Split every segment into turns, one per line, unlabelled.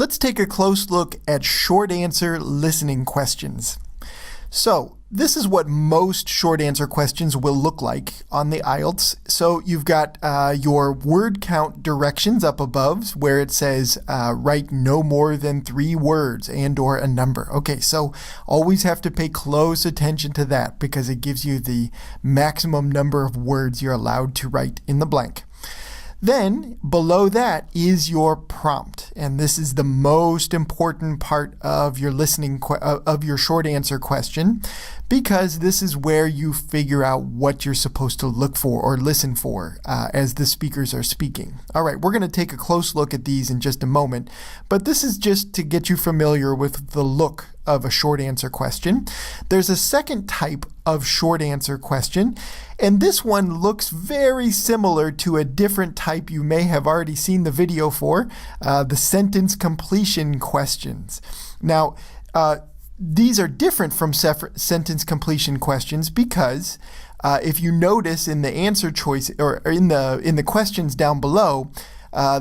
let's take a close look at short answer listening questions. So this is what most short answer questions will look like on the IELTS. So you've got your word count directions up above where it says write no more than 3 words and or a number. Okay, so always have to pay close attention to that because it gives you the maximum number of words you're allowed to write in the blank. Then below that is your prompt, and this is the most important part of your listening of your short answer question, because this is where you figure out what you're supposed to look for or listen for as the speakers are speaking. All right, we're going to take a close look at these in just a moment, but this is just to get you familiar with the look of a short answer question. There's a second type of short answer question, and this one looks very similar to a different type you may have already seen the video for, the sentence completion questions. Now, these are different from sentence completion questions because if you notice in the answer choice or in the questions down below,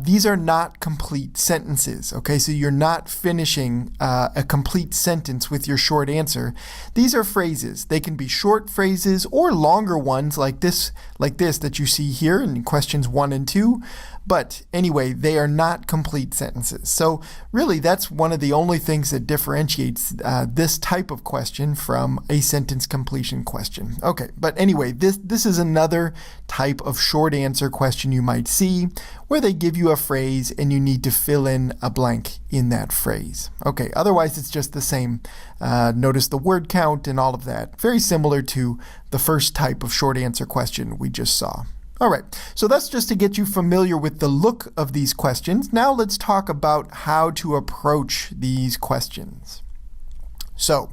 these are not complete sentences, okay? So you're not finishing a complete sentence with your short answer. These are phrases. They can be short phrases or longer ones like this that you see here in questions 1 and 2. But anyway, they are not complete sentences. So really, that's one of the only things that differentiates this type of question from a sentence completion question. Okay, but anyway, this is another type of short answer question you might see where they give you a phrase and you need to fill in a blank in that phrase. Okay, otherwise it's just the same. Notice the word count and all of that. Very similar to the first type of short answer question we just saw. All right, so that's just to get you familiar with the look of these questions. Now let's talk about how to approach these questions. So,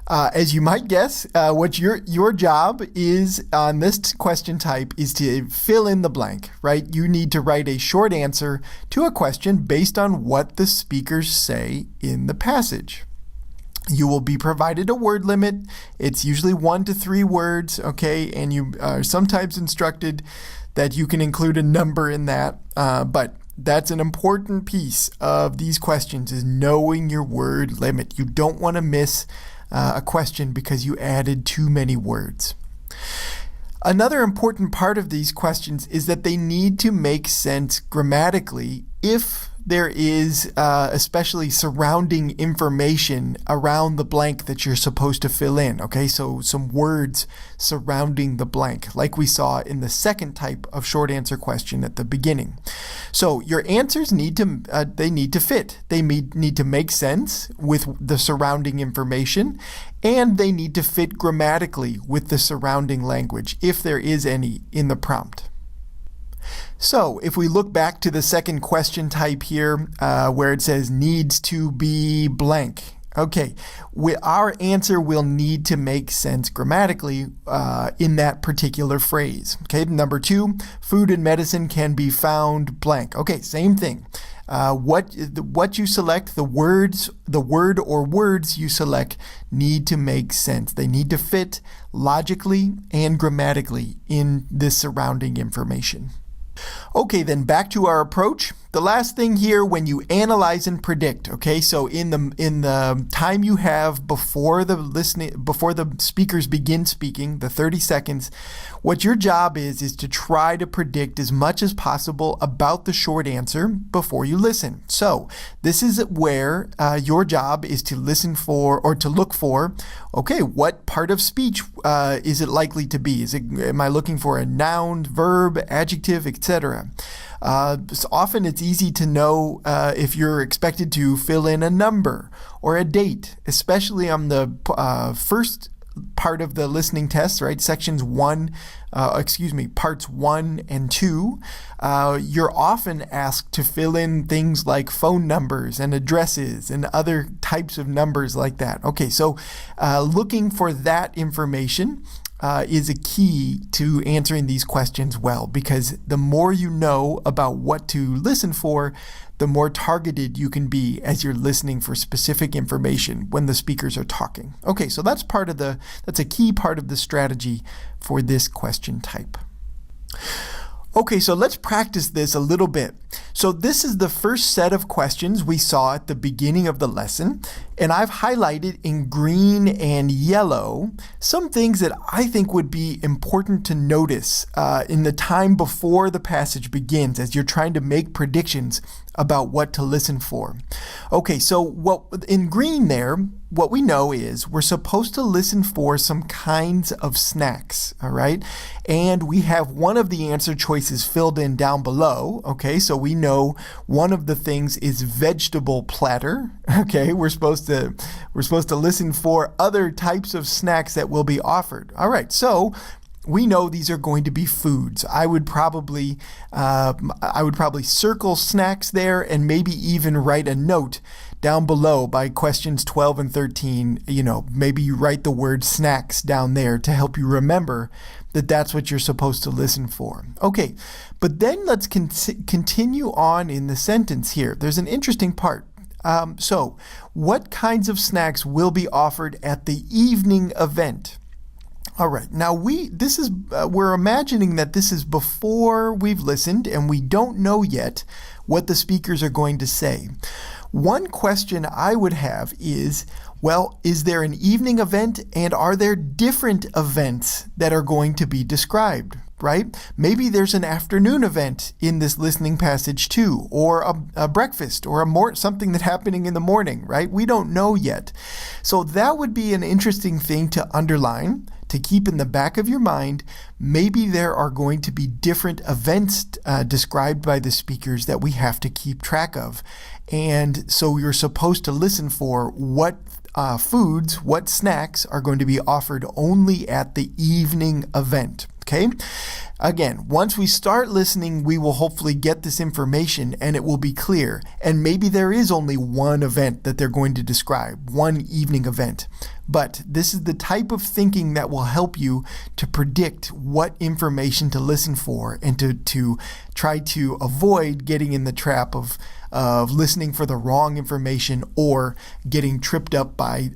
as you might guess, what your job is on this question type is to fill in the blank, right? You need to write a short answer to a question based on what the speakers say in the passage. You will be provided a word limit. It's usually 1 to 3 words, okay? And you are sometimes instructed that you can include a number in that, but that's an important piece of these questions is knowing your word limit. You don't want to miss a question because you added too many words. Another important part of these questions is that they need to make sense grammatically if there is especially surrounding information around the blank that you're supposed to fill in, okay? So some words surrounding the blank, like we saw in the second type of short answer question at the beginning. So your answers need to fit. They need to make sense with the surrounding information, and they need to fit grammatically with the surrounding language, if there is any in the prompt. So if we look back to the second question type here, where it says needs to be blank. Okay, our answer will need to make sense grammatically in that particular phrase. Okay, number 2, food and medicine can be found blank. Okay, same thing. What you select, the word or words you select need to make sense. They need to fit logically and grammatically in this surrounding information. Okay, then back to our approach. The last thing here, when you analyze and predict, okay, so in the time you have before the speakers begin speaking, the 30 seconds, what your job is to try to predict as much as possible about the short answer before you listen. So this is where your job is to listen for or to look for, okay, what part of speech is it likely to be? Am I looking for a noun, verb, adjective, etc.? So often it's easy to know if you're expected to fill in a number or a date, especially on the first part of the listening test, right? Parts 1 and 2. You're often asked to fill in things like phone numbers and addresses and other types of numbers like that. Okay, so looking for that information is a key to answering these questions well, because the more you know about what to listen for, the more targeted you can be as you're listening for specific information when the speakers are talking. Okay, so that's a key part of the strategy for this question type. Okay, so let's practice this a little bit. So this is the first set of questions we saw at the beginning of the lesson, and I've highlighted in green and yellow some things that I think would be important to notice in the time before the passage begins as you're trying to make predictions about what to listen for. Okay, so what in green there, what we know is we're supposed to listen for some kinds of snacks, all right? And we have one of the answer choices filled in down below, okay? So we know one of the things is vegetable platter, okay? We're supposed to listen for other types of snacks that will be offered. All right, so we know these are going to be foods. I would probably circle snacks there and maybe even write a note down below by questions 12 and 13. Maybe you write the word snacks down there to help you remember that that's what you're supposed to listen for. Okay, but then let's continue on in the sentence here. There's an interesting part. So what kinds of snacks will be offered at the evening event? All right, now we're imagining that this is before we've listened and we don't know yet what the speakers are going to say. One question I would have is, well, is there an evening event and are there different events that are going to be described, right? Maybe there's an afternoon event in this listening passage too, or a breakfast, or something that's happening in the morning, right? We don't know yet. So that would be an interesting thing to underline, to keep in the back of your mind. Maybe there are going to be different events described by the speakers that we have to keep track of. And so you're supposed to listen for what foods, what snacks are going to be offered only at the evening event. Okay? Again, once we start listening, we will hopefully get this information and it will be clear. And maybe there is only one event that they're going to describe, one evening event. But this is the type of thinking that will help you to predict what information to listen for and to try to avoid getting in the trap of listening for the wrong information or getting tripped up by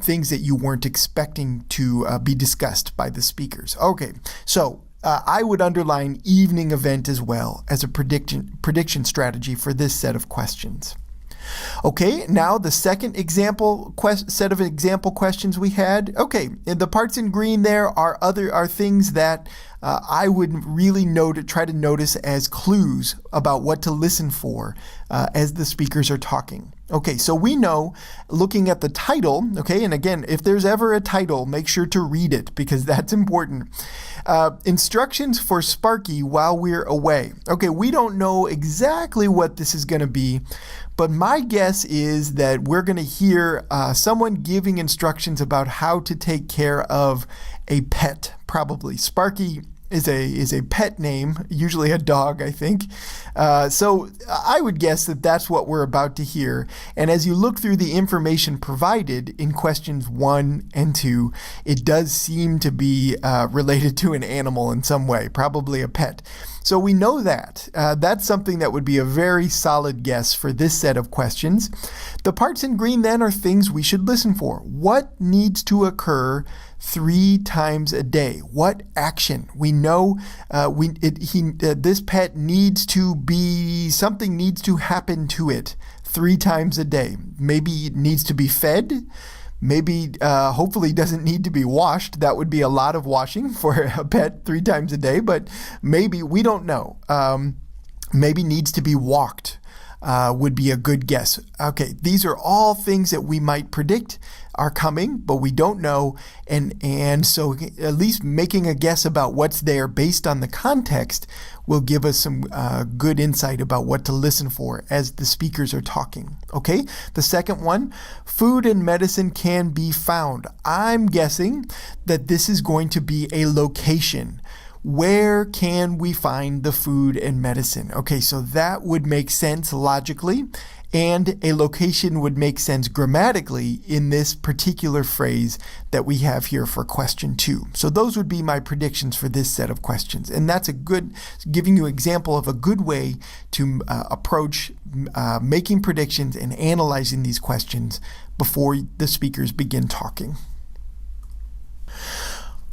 things that you weren't expecting to be discussed by the speakers. Okay, so I would underline evening event as well as a prediction strategy for this set of questions. Okay, now the second set of example questions we had. Okay, the parts in green there are things that I would really try to notice as clues about what to listen for as the speakers are talking. Okay, so we know, looking at the title, okay, and again, if there's ever a title, make sure to read it because that's important. Instructions for Sparky while we're away. Okay, we don't know exactly what this is going to be, but my guess is that we're going to hear someone giving instructions about how to take care of a pet, probably. Sparky is a pet name, usually a dog, I think. So I would guess that that's what we're about to hear. And as you look through the information provided in questions 1 and 2, it does seem to be related to an animal in some way, probably a pet. So we know that. That's something that would be a very solid guess for this set of questions. The parts in green then are things we should listen for. What needs to occur 3 times a day? What action? We know this pet needs to be, something needs to happen to it 3 times a day. Maybe it needs to be fed. Maybe, hopefully doesn't need to be washed. That would be a lot of washing for a pet 3 times a day, but maybe, we don't know. Maybe needs to be walked would be a good guess. Okay, these are all things that we might predict are coming, but we don't know. And so at least making a guess about what's there based on the context will give us some good insight about what to listen for as the speakers are talking. Okay, the second one, food and medicine can be found. I'm guessing that this is going to be a location. Where can we find the food and medicine? Okay, so that would make sense logically, and a location would make sense grammatically in this particular phrase that we have here for question 2. So those would be my predictions for this set of questions. And that's giving you an example of a good way to approach making predictions and analyzing these questions before the speakers begin talking.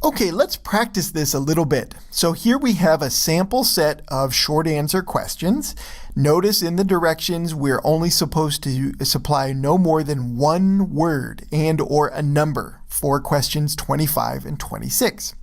Okay, let's practice this a little bit. So here we have a sample set of short answer questions. Notice in the directions we're only supposed to supply no more than one word and or a number for questions 25 and 26.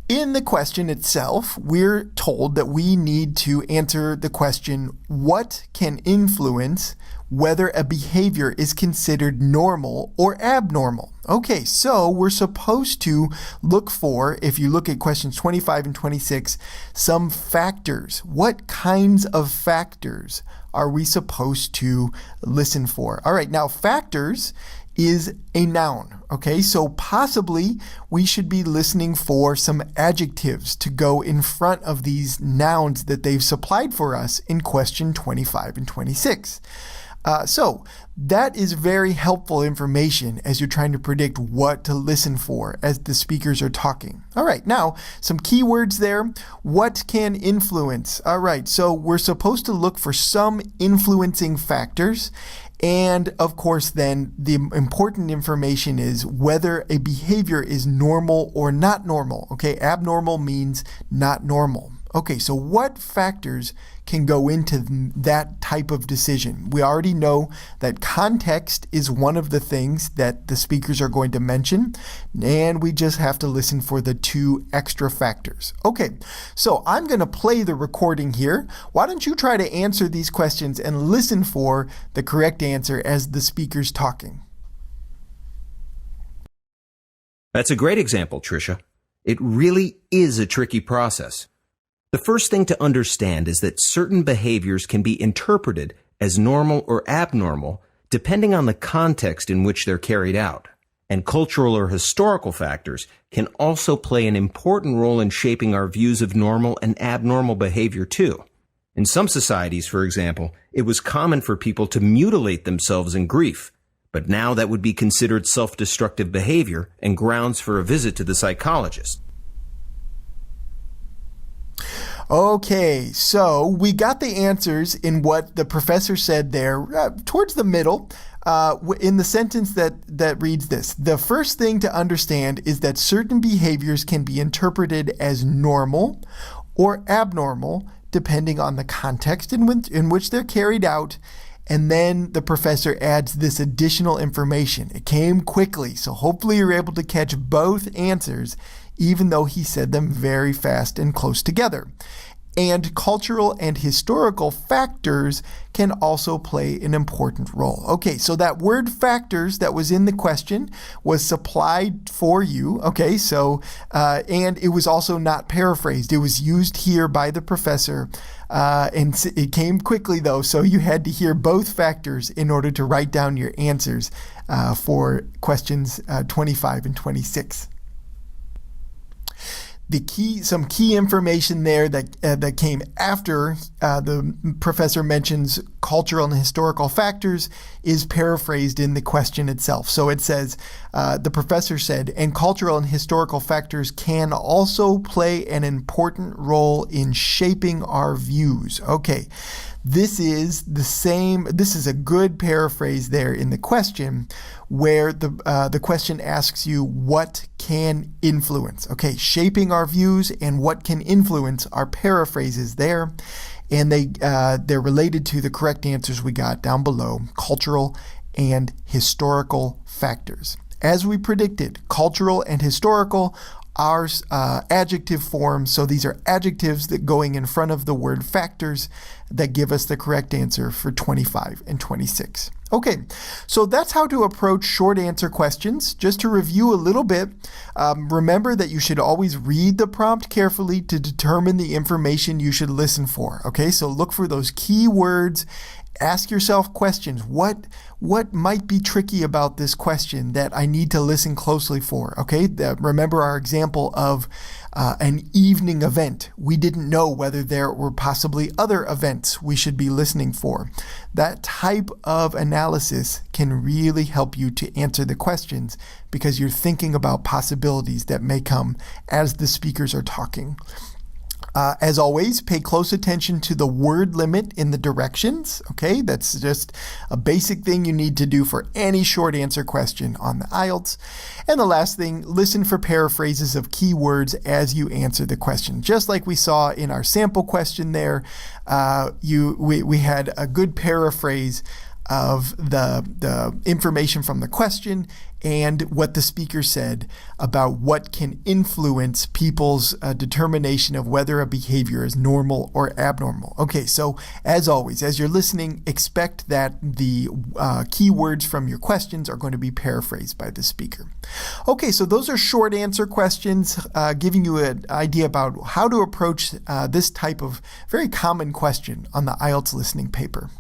In the question itself, we're told that we need to answer the question, what can influence whether a behavior is considered normal or abnormal? Okay, so we're supposed to look for, if you look at questions 25 and 26, some factors. What kinds of factors are we supposed to listen for? All right, now factors is a noun. Okay, so possibly we should be listening for some adjectives to go in front of these nouns that they've supplied for us in question 25 and 26. So that is very helpful information as you're trying to predict what to listen for as the speakers are talking. All right, now some keywords there. What can influence? All right, so we're supposed to look for some influencing factors. And of course, then the important information is whether a behavior is normal or not normal. Okay, abnormal means not normal. Okay, so what factors can go into that type of decision? We already know that context is one of the things that the speakers are going to mention, and we just have to listen for the two extra factors. Okay, so I'm going to play the recording here. Why don't you try to answer these questions and listen for the correct answer as the speaker's talking?
That's a great example, Tricia. It really is a tricky process. The first thing to understand is that certain behaviors can be interpreted as normal or abnormal depending on the context in which they're carried out. And cultural or historical factors can also play an important role in shaping our views of normal and abnormal behavior too. In some societies, for example, it was common for people to mutilate themselves in grief, but now that would be considered self-destructive behavior and grounds for a visit to the psychologist.
Okay, so we got the answers in what the professor said there towards the middle in the sentence that reads this. The first thing to understand is that certain behaviors can be interpreted as normal or abnormal depending on the context in which they're carried out. And then the professor adds this additional information. It came quickly, so hopefully you're able to catch both answers, even though he said them very fast and close together. And cultural and historical factors can also play an important role. Okay, so that word factors that was in the question was supplied for you. Okay, so, and it was also not paraphrased. It was used here by the professor. And it came quickly though, so you had to hear both factors in order to write down your answers for questions 25 and 26. Some key information there that came after the professor mentions cultural and historical factors is paraphrased in the question itself. So it says, the professor said, and cultural and historical factors can also play an important role in shaping our views. Okay. This is a good paraphrase there in the question where the question asks you what can influence. Okay, shaping our views and what can influence are paraphrases there. And they're related to the correct answers we got down below, cultural and historical factors. As we predicted, cultural and historical are adjective forms, so these are adjectives that going in front of the word factors that give us the correct answer for 25 and 26. Okay, so that's how to approach short answer questions. Just to review a little bit, remember that you should always read the prompt carefully to determine the information you should listen for. Okay, so look for those key words. Ask yourself questions. What might be tricky about this question that I need to listen closely for? Okay, remember our example of an evening event. We didn't know whether there were possibly other events we should be listening for. That type of analysis can really help you to answer the questions because you're thinking about possibilities that may come as the speakers are talking. As always, pay close attention to the word limit in the directions. Okay, that's just a basic thing you need to do for any short answer question on the IELTS. And the last thing, listen for paraphrases of key words as you answer the question. Just like we saw in our sample question there, we had a good paraphrase of the information from the question and what the speaker said about what can influence people's determination of whether a behavior is normal or abnormal. Okay, so as always, as you're listening, expect that the key words from your questions are going to be paraphrased by the speaker. Okay, so those are short answer questions, giving you an idea about how to approach this type of very common question on the IELTS listening paper.